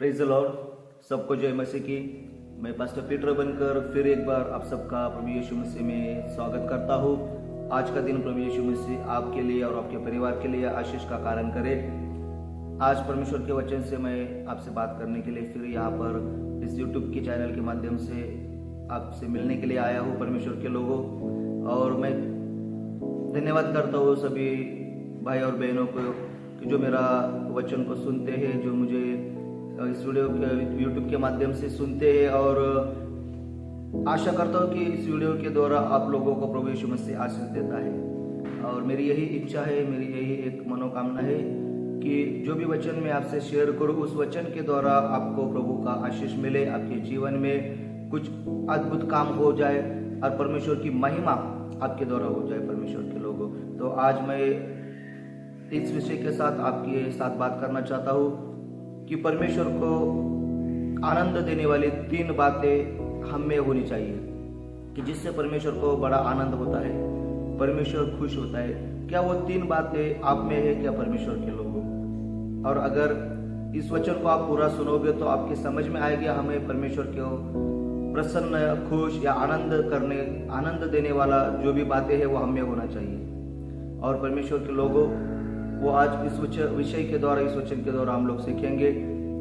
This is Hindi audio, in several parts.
Praise the Lord. सबको जय मसीह की। मैं पास्टर पीटर बनकर फिर एक बार आप सबका प्रभु यीशु मसीह में स्वागत करता हूँ। आज का दिन प्रभु यीशु मसीह आपके लिए और आपके परिवार के लिए आशीष का कारण करे। आज परमेश्वर के वचन से मैं आपसे बात करने के लिए फिर यहाँ पर इस यूट्यूब के चैनल के माध्यम से आपसे मिलने के लिए आया हूँ परमेश्वर के लोगों। और मैं धन्यवाद करता हूँ सभी भाई और बहनों को कि जो मेरा वचन को सुनते हैं, जो मुझे इस वीडियो के यूट्यूब के माध्यम से सुनते हैं। और आशा करता हूँ कि इस वीडियो के द्वारा आप लोगों को प्रभु यीशु मसीह आशीष देता है। और मेरी यही इच्छा है, मेरी यही एक मनोकामना है कि जो भी वचन मैं आपसे शेयर करूँ उस वचन के द्वारा आपको प्रभु का आशीष मिले, आपके जीवन में कुछ अद्भुत काम हो जाए और परमेश्वर की महिमा आपके द्वारा हो जाए परमेश्वर के लोगों। तो आज मैं इस विषय के साथ आपके साथ बात करना चाहता हूँ कि परमेश्वर को आनंद देने वाली 3 बातें हम में होनी चाहिए कि जिससे परमेश्वर को बड़ा आनंद होता है, परमेश्वर खुश होता है। क्या वो 3 बातें आप में है क्या परमेश्वर के लोगों? और अगर इस वचन को आप पूरा सुनोगे तो आपके समझ में आएगा हमें परमेश्वर को प्रसन्न, खुश या आनंद देने वाला जो भी बातें हैं वो हमें होना चाहिए। और परमेश्वर के लोगों, वो आज इस विषय के द्वारा, इस वचन के द्वारा हम लोग सीखेंगे।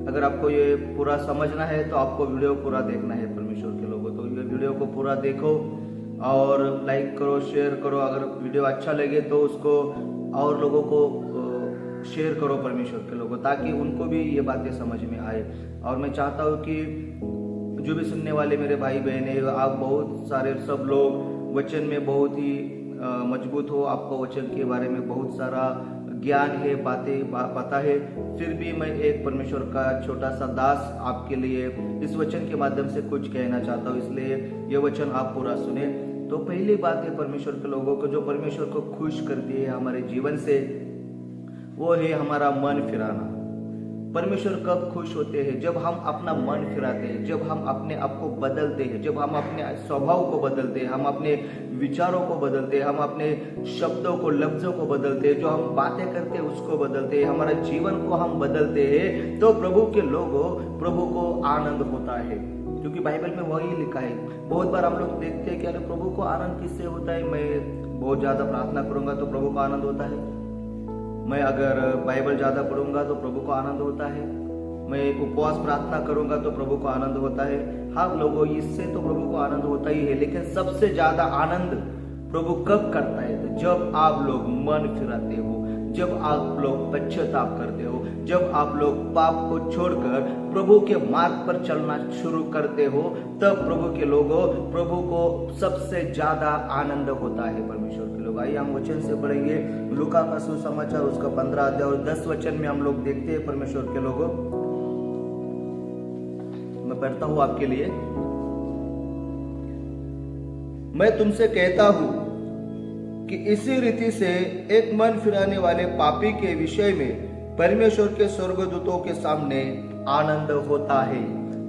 अगर आपको ये पूरा समझना है तो आपको वीडियो पूरा देखना है परमेश्वर के लोगों। तो ये वीडियो को पूरा देखो और लाइक करो, शेयर करो। अगर वीडियो अच्छा लगे तो उसको और लोगों को शेयर करो परमेश्वर के लोगों, ताकि उनको भी ये बातें समझ में आए। और मैं चाहता हूँ कि जो भी सुनने वाले मेरे भाई बहन है, आप बहुत सारे सब लोग वचन में बहुत ही मजबूत हो, आपको वचन के बारे में बहुत सारा ज्ञान है, बातें पता है। फिर भी मैं एक परमेश्वर का छोटा सा दास आपके लिए इस वचन के माध्यम से कुछ कहना चाहता हूँ, इसलिए ये वचन आप पूरा सुने। तो पहली बात है परमेश्वर के लोगों को जो परमेश्वर को खुश करती है हमारे जीवन से, वो है हमारा मन फिराना। परमेश्वर कब खुश होते हैं? जब हम अपना मन फिराते हैं, जब हम अपने आप को बदलते हैं, जब हम अपने स्वभाव को बदलते हैं, हम अपने विचारों को बदलते हैं, हम अपने शब्दों को, लफ्जों को बदलते हैं, जो हम बातें करते हैं उसको बदलते हैं, हमारे जीवन को हम बदलते हैं, तो प्रभु के लोगों, प्रभु को आनंद होता है। क्योंकि बाइबल में वही लिखा है। बहुत बार हम लोग देखते हैं कि अरे प्रभु को आनंद किससे होता है? मैं बहुत ज्यादा प्रार्थना करूंगा तो प्रभु को आनंद होता है, मैं अगर बाइबल ज्यादा पढ़ूंगा तो प्रभु को आनंद होता है, मैं उपवास प्रार्थना करूंगा तो प्रभु को आनंद होता है। हाँ लोगों, इससे तो प्रभु को आनंद होता ही है, लेकिन सबसे ज्यादा आनंद प्रभु कब करता है? तो जब आप लोग मन फिराते हो, जब आप लोग पश्चाताप करते हो, जब आप लोग पाप को छोड़कर प्रभु के मार्ग पर चलना शुरू करते हो, तब प्रभु के लोगों, प्रभु को सबसे ज्यादा आनंद होता है परमेश्वर के लोग। आइए हम वचन से पढ़ेंगे लूका का सुसमाचार, उसका 15 अध्याय और 10 वचन में हम लोग देखते हैं परमेश्वर के लोगों। मैं पढ़ता हूं आपके लिए। मैं तुमसे कहता हूं कि इसी रीति से एक मन फिराने वाले पापी के विषय में परमेश्वर के स्वर्गदूतों के सामने आनंद होता है।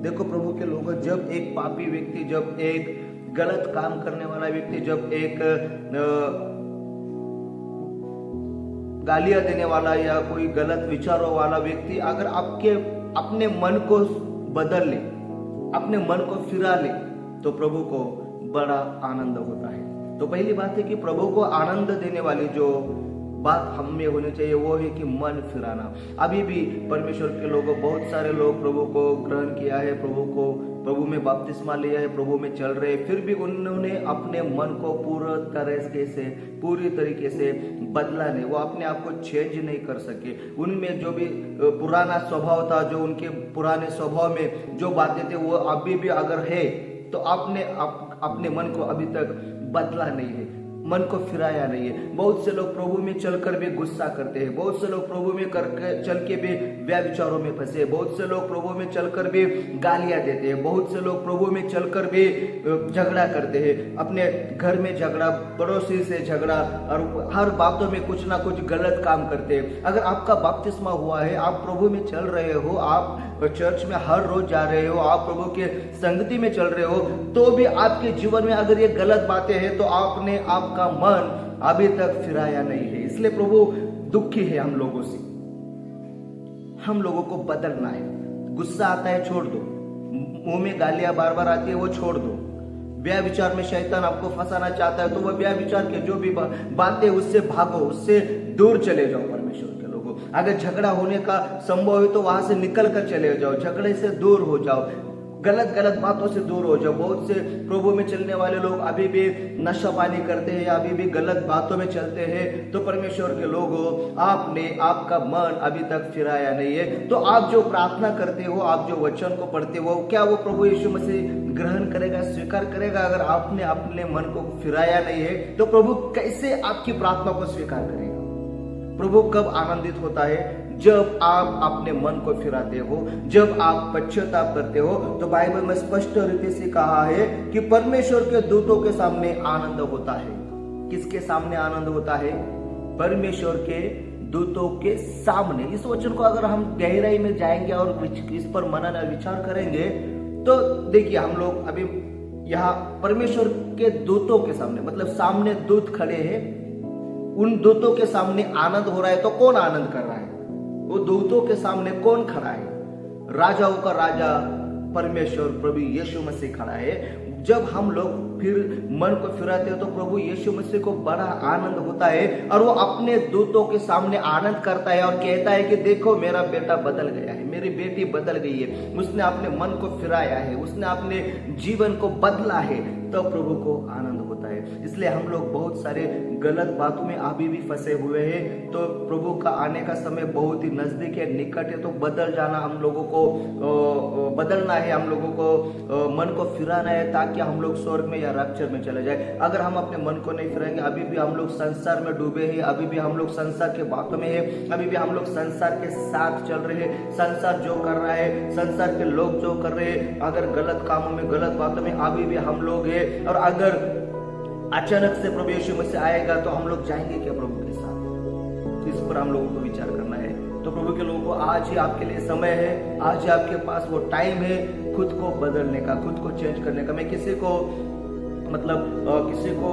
देखो प्रभु के लोगों, जब एक पापी व्यक्ति, जब एक गलत काम करने वाला व्यक्ति, जब एक गालियां देने वाला या कोई गलत विचारों वाला व्यक्ति अगर आपके अपने मन को बदल ले, अपने मन को फिरा ले, तो प्रभु को बड़ा आनंद होता है। तो पहली बात है कि प्रभु को आनंद देने वाली जो बात हम में होनी चाहिए वो है कि मन फिराना। अभी भी परमेश्वर के लोगों, बहुत सारे लोग प्रभु को ग्रहण किया है, प्रभु में बपतिस्मा लिया है, प्रभु में चल रहे, फिर भी उन्होंने अपने मन को पूरी तरीके से बदला नहीं, वो अपने आप को चेंज नहीं कर सके। उनमें जो भी पुराना स्वभाव था, जो उनके पुराने स्वभाव में जो बातें थे, वो अभी भी अगर है तो आपने अपने मन को अभी तक बदला नहीं है, मन को फिराया नहीं है। बहुत से लोग प्रभु में चलकर भी गुस्सा करते हैं, बहुत से लोग प्रभु में चल के भी व्यभिचारों में फंसे, बहुत से लोग प्रभु में चलकर भी गालियां देते हैं, बहुत से लोग प्रभु में चलकर भी झगड़ा करते हैं, अपने घर में झगड़ा, पड़ोसी से झगड़ा, और हर बातों में कुछ ना कुछ गलत काम करते हैं। अगर आपका बपतिस्मा हुआ है, आप प्रभु में चल रहे हो, आप चर्च में हर रोज जा रहे हो, आप प्रभु के संगति में चल रहे हो, तो भी आपके जीवन में अगर ये गलत बातें हैं तो आपने आपका मन अभी तक फिराया नहीं है। इसलिए प्रभु दुखी है हम लोगों से। हम लोगों को बदलना है। गुस्सा आता है छोड़ दो, मुंह में गालियां बार बार आती है वो छोड़ दो, ब्याह विचार में शैतान आपको फंसाना चाहता है तो वह ब्याह विचार के जो भी बातें उससे भागो, उससे दूर चले जाओ परमेश्वर के लोगों। अगर झगड़ा होने का संभव है तो वहां से निकल कर चले जाओ, झगड़े से दूर हो जाओ, गलत गलत बातों से दूर हो जाओ। बहुत से प्रभु में चलने वाले लोग अभी भी नशा पानी करते हैं, अभी भी गलत बातों में चलते हैं। तो परमेश्वर के लोगों, आपने आपका मन अभी तक फिराया नहीं है तो आप जो प्रार्थना करते हो, आप जो वचन को पढ़ते हो, क्या वो प्रभु यीशु मसीह ग्रहण करेगा, स्वीकार करेगा? अगर आपने अपने मन को फिराया नहीं है तो प्रभु कैसे आपकी प्रार्थना को स्वीकार करेगा? प्रभु कब आनंदित होता है? जब आप अपने मन को फिराते हो, जब आप पश्चाताप करते हो। तो बाइबल में स्पष्ट रीति से कहा है कि परमेश्वर के दूतों के सामने आनंद होता है। किसके सामने आनंद होता है? परमेश्वर के दूतों के सामने। इस वचन को अगर हम गहराई में जाएंगे और इस पर मनन और विचार करेंगे तो देखिए, हम लोग अभी यहाँ परमेश्वर के दूतों के सामने, मतलब सामने दूत खड़े हैं, उन दूतों के सामने आनंद हो रहा है। तो कौन आनंद कर रहा है? वो दूतों के सामने कौन खड़ा है? राजाओं का राजा परमेश्वर प्रभु यीशु मसीह खड़ा है। जब हम लोग फिर मन को फिराते हैं तो प्रभु यीशु मसीह को बड़ा आनंद होता है और वो अपने दूतों के सामने आनंद करता है और कहता है कि देखो मेरा बेटा बदल गया है, मेरी बेटी बदल गई है, उसने अपने मन को फिराया है, उसने अपने जीवन को बदला है। तो प्रभु को आनंद होता है। इसलिए हम लोग बहुत सारे गलत बातों में अभी भी फंसे हुए हैं। तो प्रभु का आने का समय बहुत ही नजदीक है, निकट है। तो बदल जाना, हम लोगों को बदलना है, हम लोगों को मन को फिराना है ताकि हम लोग स्वर्ग में या रैप्चर में चले जाए। अगर हम अपने मन को नहीं फिराएंगे, अभी भी हम लोग संसार में डूबे हैं, अभी भी हम लोग संसार के बातों में है, अभी भी हम लोग संसार के साथ चल रहे हैं। संसार जो कर रहा है, संसार के लोग जो कर रहे हैं, अगर गलत कामों में, गलत बातों में अभी भी हम लोग हैं। और अगर अचानक से प्रभु यीशु मसीह आएगा तो हम लोग जाएंगे क्या प्रभु के साथ? इस पर हम लोगों को विचार करना है। तो प्रभु के लोगों को आज ही आपके लिए समय है, आज ही आपके पास वो टाइम है खुद को बदलने का, खुद को चेंज करने का। मैं किसी को किसी को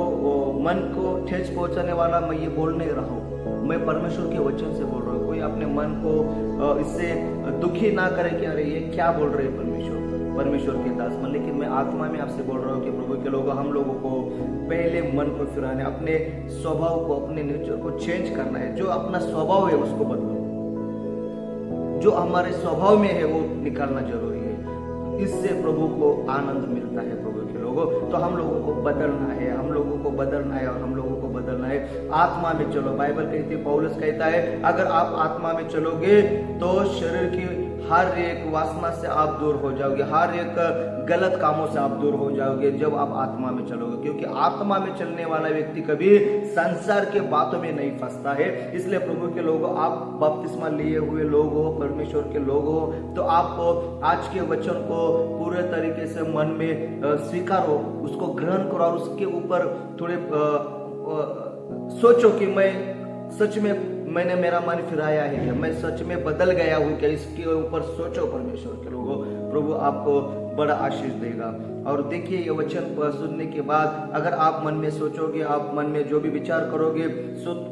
मन को ठेस पहुंचाने वाला मैं ये बोल नहीं रहा हूँ, मैं परमेश्वर के वचन से बोल रहा हूँ। कोई अपने मन को इससे दुखी ना करे कि अरे ये क्या बोल रहे हैं परमेश्वर के दास मन। लेकिन मैं आत्मा में आपसे बोल रहा हूँ कि प्रभु के लोग, हम लोगों को पहले मन को फिराने, अपने स्वभाव को, अपने नेचर को चेंज करना है। जो अपना स्वभाव है उसको बदलो, जो हमारे स्वभाव में है वो निकालना जरूरी है। इससे प्रभु को आनंद मिलता है प्रभु के लोगों। तो हम लोगों को बदलना है, हम लोगों को बदलना है और हम लोगों को बदलना है। आत्मा में चलो। बाइबल कहती है, पौलुस कहता है, अगर आप आत्मा में चलोगे तो शरीर की हर एक वासना से आप दूर हो जाओगे, हर एक गलत कामों से आप दूर हो जाओगे जब आप आत्मा में चलोगे। क्योंकि आत्मा में चलने वाला व्यक्ति कभी संसार के बातों में नहीं फंसता है। इसलिए प्रभु के लोगों, आप बपतिस्मा लिए हुए लोग हो, परमेश्वर के लोग हो, तो आपको आज के वचन को पूरे तरीके से मन में स्वीकारो, उसको ग्रहण करो और उसके ऊपर थोड़े सोचो कि मैं सच में मैंने मेरा मन फिराया है क्या, मैं सच में बदल गया हूँ क्या। इसके ऊपर सोचो परमेश्वर के लोगों, प्रभु आपको बड़ा आशीष देगा। और देखिए, ये वचन सुनने के बाद अगर आप मन में सोचोगे, आप मन में जो भी विचार करोगे,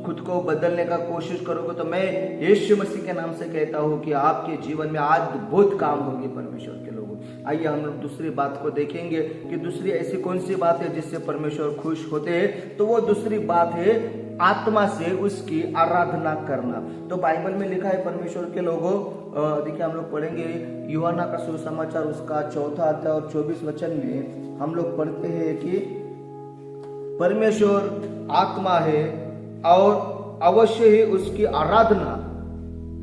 खुद को बदलने का कोशिश करोगे, तो मैं यीशु मसीह के नाम से कहता हूँ कि आपके जीवन में अद्भुत काम होगी परमेश्वर के लोगों। आइए हम लोग दूसरी बात को देखेंगे कि दूसरी ऐसी कौन सी बात है जिससे परमेश्वर खुश होते हैं। तो वो दूसरी बात है आत्मा से उसकी आराधना करना। तो बाइबल में लिखा है परमेश्वर के लोगों, देखिए हम लोग पढ़ेंगे यूहन्ना का सुसमाचार उसका 4 अध्याय और 24 वचन में हम लोग पढ़ते हैं कि परमेश्वर आत्मा है और अवश्य ही उसकी आराधना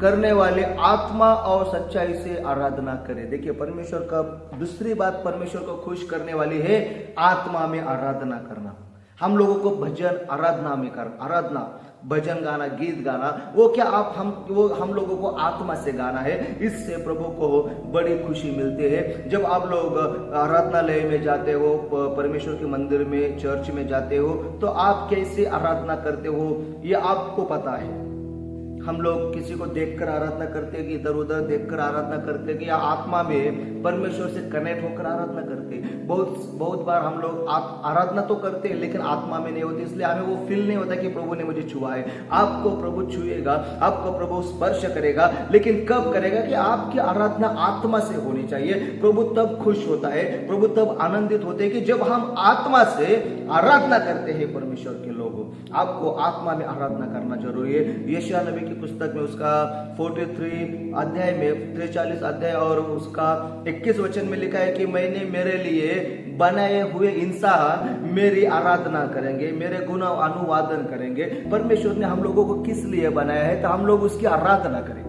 करने वाले आत्मा और सच्चाई से आराधना करें। देखिए, परमेश्वर का दूसरी बात परमेश्वर को खुश करने वाली है आत्मा में आराधना करना। हम लोगों को भजन आराधना में आराधना, भजन गाना, गीत गाना, वो क्या वो हम लोगों को आत्मा से गाना है। इससे प्रभु को बड़ी खुशी मिलती है। जब आप लोग आराधनालय में जाते हो, परमेश्वर के मंदिर में, चर्च में जाते हो, तो आप कैसे आराधना करते हो ये आपको पता है। हम लोग किसी को देखकर आराधना करते हैं कि इधर उधर देखकर आराधना करते हैं कि या आत्मा में परमेश्वर से कनेक्ट होकर आराधना करते हैं। बहुत बार हम लोग आराधना तो करते हैं लेकिन आत्मा में नहीं होती, इसलिए हमें वो फील नहीं होता कि प्रभु ने मुझे छुआ है। आपको प्रभु छुएगा, आपको प्रभु स्पर्श करेगा, लेकिन कब करेगा कि आपकी आराधना आत्मा से होनी चाहिए। प्रभु तब खुश होता है, प्रभु तब आनंदित होते हैं कि जब हम आत्मा से आराधना करते हैं। परमेश्वर के लोगों, आपको आत्मा में आराधना करना जरूरी है। यशायाह नबी की पुस्तक में उसका 43 अध्याय में 43 अध्याय और उसका 21 वचन में लिखा है कि मैंने मेरे लिए बनाए हुए इंसान मेरी आराधना करेंगे, मेरे गुण अनुवादन करेंगे। परमेश्वर ने हम लोगों को किस लिए बनाया है? तो हम लोग उसकी आराधना करें,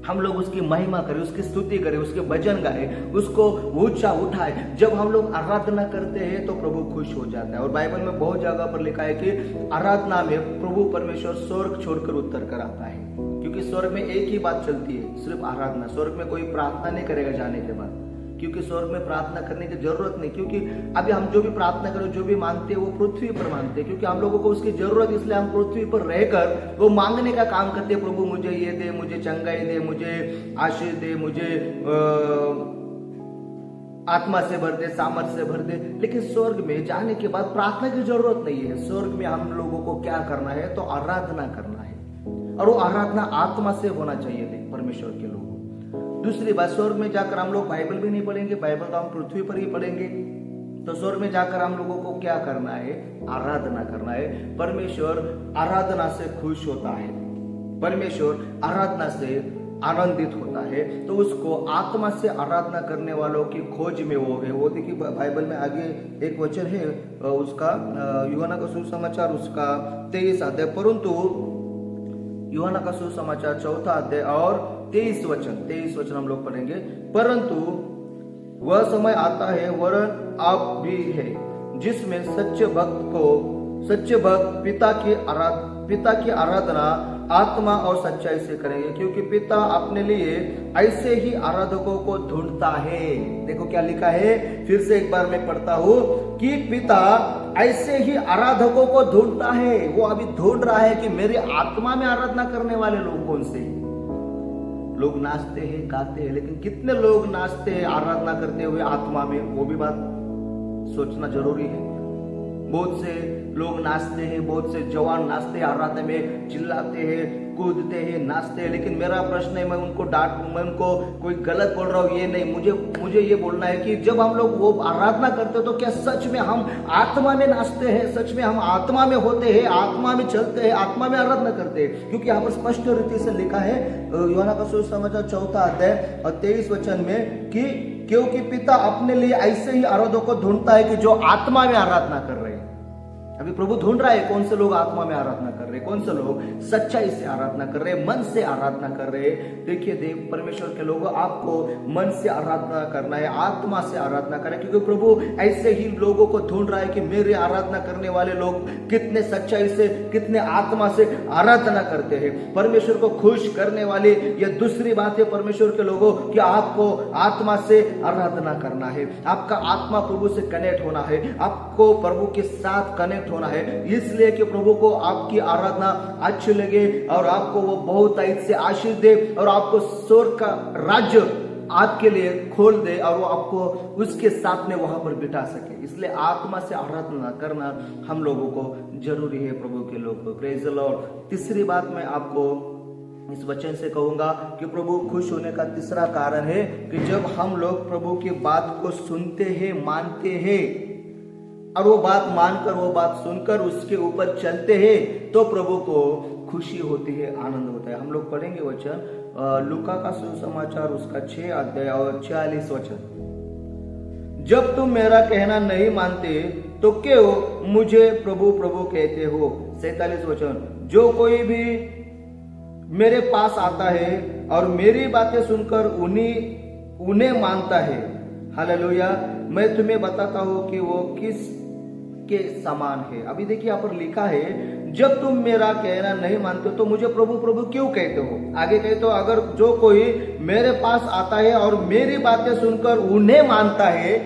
हम लोग उसकी महिमा करें, उसकी स्तुति करें, उसके भजन गाएं, उसको ऊंचा उठाए। जब हम लोग आराधना करते हैं तो प्रभु खुश हो जाता है। और बाइबल में बहुत जगह पर लिखा है कि आराधना में प्रभु परमेश्वर स्वर्ग छोड़कर उतर कर आता है, क्योंकि स्वर्ग में एक ही बात चलती है, सिर्फ आराधना। स्वर्ग में कोई प्रार्थना नहीं करेगा जाने के बाद, क्योंकि स्वर्ग में प्रार्थना करने की जरूरत नहीं। क्योंकि अभी हम जो भी प्रार्थना करें, जो भी मांगते हैं, वो पृथ्वी पर मांगते हैं, क्योंकि हम लोगों को उसकी जरूरत, इसलिए हम पृथ्वी पर रहकर वो मांगने का काम करते हैं। प्रभु मुझे ये दे, मुझे चंगाई दे, मुझे आशीष दे, मुझे आत्मा से भर दे, सामर्थ्य से भर दे। लेकिन स्वर्ग में जाने के बाद प्रार्थना की जरूरत नहीं है। स्वर्ग में हम लोगों को क्या करना है? तो आराधना करना है, और वो आराधना आत्मा से होना चाहिए परमेश्वर के लोगों। दूसरी बात, स्वर्ग में जाकर हम लोग बाइबल भी नहीं पढ़ेंगे, बाइबल तो हम पृथ्वी पर ही पढ़ेंगे। तो स्वर्ग में जाकर हम लोगों को क्या करना है? आराधना करना है। परमेश्वर आराधना से खुश होता है, परमेश्वर आराधना से आनंदित होता है। तो उसको आत्मा से आराधना करने वालों की खोज में वो है। वो देखिए बाइबल में आगे एक वचन है उसका, यूहन्ना का सुसमाचार उसका 23 अध्याय, परंतु यूहन्ना का सुसमाचार 4 अध्याय और 23 वचन हम लोग पढ़ेंगे। परंतु वह समय आता है, वरन आप भी है, जिसमें सच्चे भक्त पिता की आराधना आत्मा और सच्चाई से करेंगे, क्योंकि पिता अपने लिए ऐसे ही आराधकों को ढूंढता है। देखो क्या लिखा है, फिर से एक बार मैं पढ़ता हूं कि पिता ऐसे ही आराधकों को ढूंढता है। वो अभी ढूंढ रहा है कि मेरे आत्मा में आराधना करने वाले लोग कौन से हैं। लोग नाचते हैं, गाते हैं, लेकिन कितने लोग नाचते हैं आराधना करते हुए आत्मा में? वो भी बात सोचना जरूरी है। बहुत से लोग नाचते हैं, बहुत से जवान नाचते हैं, आराधना में चिल्लाते हैं, कूदते हैं, नाचते हैं। लेकिन मेरा प्रश्न है, मैं उनको कोई गलत बोल रहा हूँ ये नहीं, मुझे ये बोलना है कि जब हम लोग वो आराधना करते हैं तो क्या सच में हम आत्मा में नाचते हैं? सच में हम आत्मा में होते हैं, आत्मा में चलते हैं, आत्मा में आराधना करते हैं? क्योंकि यहाँ पर स्पष्ट रीति से लिखा है यूहन्ना का सुसमाचार 4 अध्याय और 23 वचन में कि क्योंकि पिता अपने लिए ऐसे ही आराधकों को ढूंढता है कि जो आत्मा में आराधना कर रहे हैं। अभी प्रभु ढूंढ रहा है कौन से लोग आत्मा में आराधना कर रहे हैं, कौन से लोग सच्चाई से आराधना कर रहे हैं, मन से आराधना कर रहे हैं। देखिए परमेश्वर के लोगों, आपको मन से आराधना करना है, आत्मा से आराधना करना है, क्योंकि प्रभु ऐसे ही लोगों को ढूंढ रहा है कि मेरे आराधना करने वाले लोग कितने सच्चाई से, कितने आत्मा से आराधना करते हैं। परमेश्वर को खुश करने वाली यह दूसरी बात है परमेश्वर के लोगों कि आपको आत्मा से आराधना करना है, आपका आत्मा प्रभु से कनेक्ट होना है, आपको प्रभु के साथ कनेक्ट होना है, इसलिए कि प्रभु को आपकी आराधना अच्छी लगे और आपको वो बहुत से आशीष दे और आपको स्वर्ग का राज्य आपके लिए खोल दे और वो आपको उसके साथ में वहां पर बिठा सके। इसलिए आत्मा से आराधना करना हम लोगों को जरूरी है प्रभु के लोगों को। Praise the Lord. तीसरी बात मैं आपको इस वचन से कहूंगा कि प्रभु खुश होने का तीसरा कारण है कि जब हम लोग प्रभु की बात को सुनते हैं, मानते हैं और वो बात मानकर, वो बात सुनकर उसके ऊपर चलते हैं तो प्रभु को खुशी होती है, आनंद होता है। हम लोग पढ़ेंगे वचन लूका का सुसमाचार उसका 6 अध्याय और 46 वचन। जब तुम मेरा कहना नहीं मानते तो क्यों मुझे प्रभु प्रभु कहते हो? 47 वचन। जो कोई भी मेरे पास आता है और मेरी बातें सुनकर उन्हें मानता है, हालेलुया, मैं तुम्हें बताता हूं कि वो किस के समान है। अभी देखिए यहाँ पर लिखा है जब तुम मेरा कहना नहीं मानते तो मुझे प्रभु प्रभु क्यों कहते हो? आगे कहते हो अगर जो कोई मेरे पास आता है और मेरी बातें सुनकर उन्हें मानता है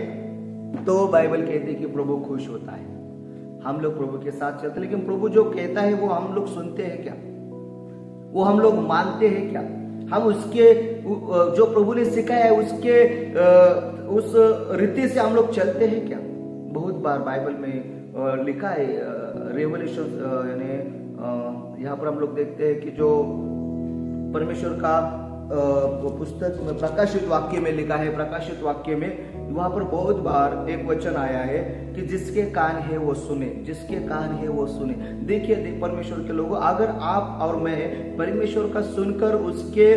तो बाइबल कहती है कि प्रभु खुश होता है। हम लोग प्रभु के साथ चलते, लेकिन प्रभु जो कहता है वो हम लोग सुनते हैं क्या? वो हम लोग मानते हैं क्या? हम उसके जो प्रभु ने सिखाया है उसके उस रीति से हम लोग चलते हैं क्या? बहुत बार बाइबल में लिखा है, रेवल्यूशन यानी यहाँ पर हम लोग देखते हैं कि जो परमेश्वर का पुस्तक में प्रकाशित वाक्य में लिखा है, प्रकाशित वाक्य में वहां पर बहुत बार एक वचन आया है कि जिसके कान है वो सुने, जिसके कान है वो सुने। देखिए परमेश्वर के लोगों, अगर आप और मैं परमेश्वर का सुनकर उसके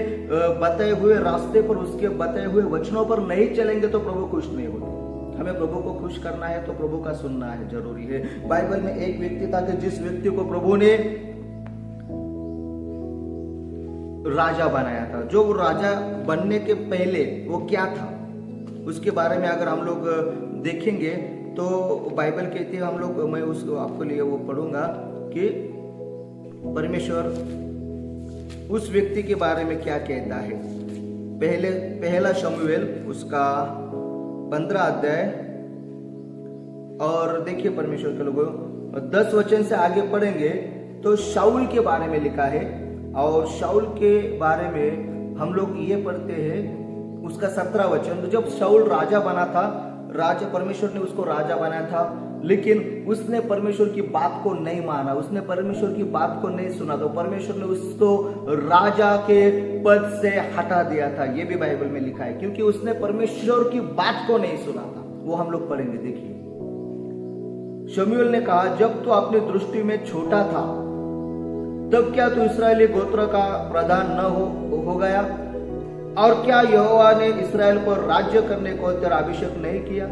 बताए हुए रास्ते पर, उसके बताए हुए वचनों पर नहीं चलेंगे तो प्रभु खुश नहीं होते। हमें प्रभु को खुश करना है तो प्रभु का सुनना है जरूरी है। बाइबल में एक व्यक्ति था कि जिस व्यक्ति को प्रभु ने राजा बनाया था। जो राजा बनने के पहले वो क्या था उसके बारे में अगर हम लोग देखेंगे तो बाइबल कहती है, हम लोग, मैं उसको आपके लिए वो पढ़ूंगा कि परमेश्वर उस व्यक्ति के बारे में क्या कहता है। पहला शमूएल उसका 15 अध्याय, और देखिए परमेश्वर के लोगों 10 वचन से आगे पढ़ेंगे तो शाऊल के बारे में लिखा है। और शाऊल के बारे में हम लोग ये पढ़ते हैं उसका 17 वचन। तो जब शाऊल राजा बना था, राजा परमेश्वर ने उसको राजा बनाया था, लेकिन उसने परमेश्वर की बात को नहीं माना, उसने परमेश्वर की बात को नहीं सुना, तो परमेश्वर ने उसको राजा के पद से हटा दिया था। ये भी बाइबल में लिखा है, क्योंकि उसने परमेश्वर की बात को नहीं सुना था। वो हम लोग पढ़ेंगे। देखिए शमूएल ने कहा, जब तो अपनी दृष्टि में छोटा था तब क्या तू इस्राएली गोत्र का प्रधान न हो गया? और क्या यहोवा ने इस्राएल पर राज्य करने को तेरा अभिषेक नहीं किया?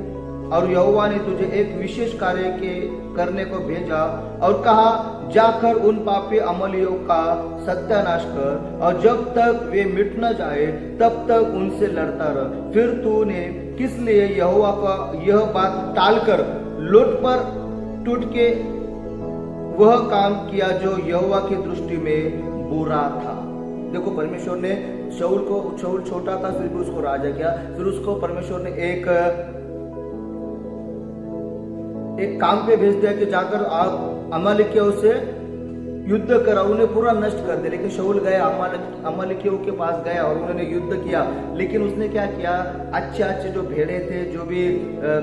और यहोवा ने तुझे एक विशेष कार्य करने को भेजा और कहा, जाकर उन पापी अमलियों का सत्यानाश कर, और जब तक वे मिट न जाए तब तक उनसे लड़ता रह। फिर तूने किस लिए यहोवा का यह बात टालकर लोट पर टूट के वह काम किया जो यहोवा की दृष्टि में बुरा था? देखो परमेश्वर ने शाऊल छोटा था, फिर भी उसको राजा किया। फिर उसको परमेश्वर ने एक काम पे भेज दिया कि जाकर आप अमालेकियों से युद्ध करा, उन्हें पूरा नष्ट कर दिया। लेकिन शाऊल गया, अमालेकियों के पास गया और उन्होंने युद्ध किया। लेकिन उसने क्या किया, अच्छे अच्छे जो भेड़े थे, जो भी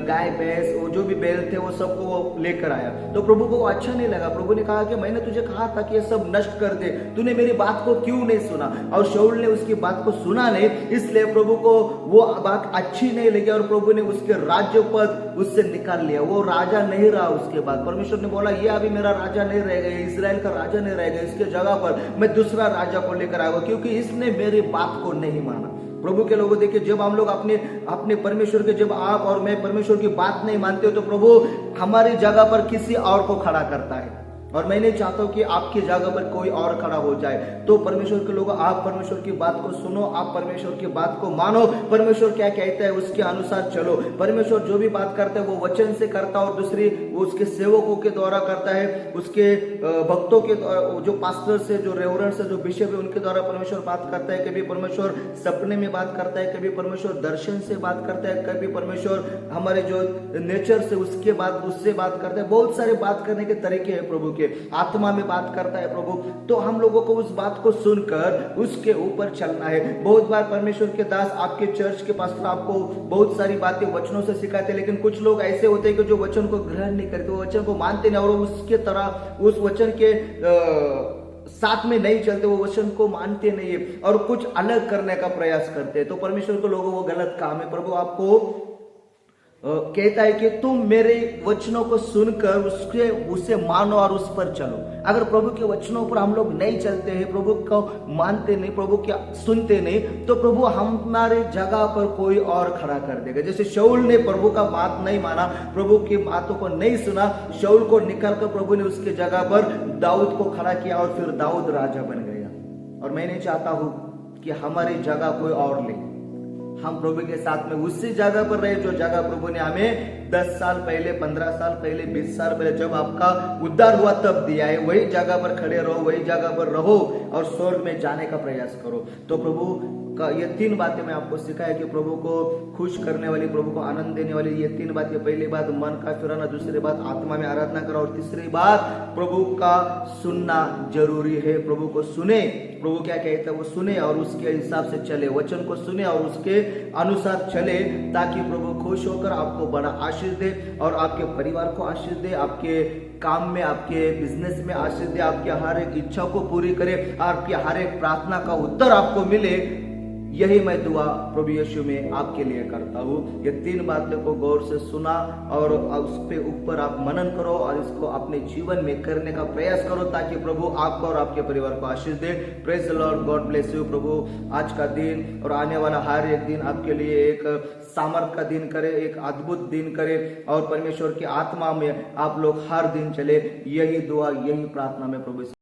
गाय भैंस, वो जो भी बैल थे, वो सबको वो लेकर आया। तो प्रभु को अच्छा नहीं लगा। प्रभु ने कहा कि मैंने तुझे कहा था कि ये सब नष्ट कर दे, तूने मेरी बात को क्यों नहीं सुना? और शाऊल ने उसकी बात को सुना नहीं, इसलिए प्रभु को वो बात अच्छी नहीं लगी और प्रभु ने उसके राज्य पद उससे निकाल लिया। वो राजा नहीं रहा। उसके बाद परमेश्वर ने बोला, ये अभी मेरा राजा नहीं रहेगा, इस्राएल का राजा नहीं रहेगा, इसके जगह पर मैं दूसरा राजा को लेकर आऊंगा, क्योंकि इसने मेरी बात को नहीं माना। प्रभु के लोगों, देखिए जब हम लोग अपने परमेश्वर के, जब आप और मैं परमेश्वर की बात नहीं मानते हो तो प्रभु हमारी जगह पर किसी और को खड़ा करता है। और मैं नहीं चाहता हूं कि आपकी जगह पर कोई और खड़ा हो जाए। तो परमेश्वर के लोगों, आप परमेश्वर की बात को सुनो, आप परमेश्वर की बात को मानो, परमेश्वर क्या कहता है उसके अनुसार चलो। परमेश्वर जो भी बात करता है वो वचन से करता है, और दूसरी वो उसके सेवकों के द्वारा करता है, उसके भक्तों के, जो पास्टर से, जो रेवरेंड से, जो बिशप है, उनके द्वारा परमेश्वर बात करता है। कभी परमेश्वर सपने में बात करता है, कभी परमेश्वर दर्शन से बात करता है, कभी परमेश्वर हमारे जो नेचर से उससे बात करता है। बहुत सारे बात करने के तरीके हैं प्रभु के, आत्मा में बात करता है प्रभु। तो हम लोगों को उस बात को सुनकर उसके ऊपर चलना है। बहुत बार परमेश्वर के दास, आपके चर्च के पास्टर आपको बहुत सारी बातें वचनों से सिखाते हैं, लेकिन कुछ लोग ऐसे होते हैं कि जो वचन को ग्रहण नहीं करते, वो वचन को मानते नहीं, और उसके तरह उस वचन के साथ में नहीं चलते, वो वचन को मानते नहीं है और कुछ अलग करने का प्रयास करते हैं। तो परमेश्वर के लोगों, वो गलत काम है। प्रभु आपको कहता है कि तुम मेरे वचनों को सुनकर उसे मानो और उस पर चलो। अगर प्रभु के वचनों पर हम लोग नहीं चलते हैं, प्रभु को मानते नहीं, प्रभु क्या सुनते नहीं, तो प्रभु हमारे जगह पर कोई और खड़ा कर देगा। जैसे शाऊल ने प्रभु का बात नहीं माना, प्रभु की बातों को नहीं सुना, शाऊल को निकालकर प्रभु ने उसके जगह पर दाऊद को खड़ा किया और फिर दाऊद राजा बन गया। और मैं नहीं चाहता हूं कि हमारी जगह कोई और ले। हम प्रभु के साथ में उसी जगह पर रहे जो जगह प्रभु ने हमें 10 साल पहले, 15 साल पहले, 20 साल पहले जब आपका उद्धार हुआ तब दिया है। वही जगह पर खड़े रहो, वही जगह पर रहो और स्वर्ग में जाने का प्रयास करो। तो प्रभु का ये 3 बातें मैं आपको सिखाया कि प्रभु को खुश करने वाली, प्रभु को आनंद देने वाली ये 3 बातें। पहली बात मन का फिराना, दूसरी बात आत्मा में आराधना करो, और तीसरी बात प्रभु का सुनना जरूरी है। प्रभु को सुने, प्रभु क्या कहता है वो सुने और उसके हिसाब से चले, वचन को सुने और उसके अनुसार चले, ताकि प्रभु खुश होकर आपको बड़ा आशीष दे और आपके परिवार को आशीष दे, आपके काम में, आपके बिजनेस में आशीष दे, आपके हर एक इच्छा को पूरी करे, आपकी हर एक प्रार्थना का उत्तर आपको मिले। यही मैं दुआ प्रभु यीशु में आपके लिए करता हूँ। ये 3 बातों को गौर से सुना और उसके ऊपर आप मनन करो और इसको अपने जीवन में करने का प्रयास करो, ताकि प्रभु आपको और आपके परिवार को आशीष दे। Praise the Lord, God bless you. प्रभु आज का दिन और आने वाला हर एक दिन आपके लिए एक सामर्थ का दिन करे, एक अद्भुत दिन करे, और परमेश्वर की आत्मा में आप लोग हर दिन चले। यही दुआ, यही प्रार्थना में प्रभु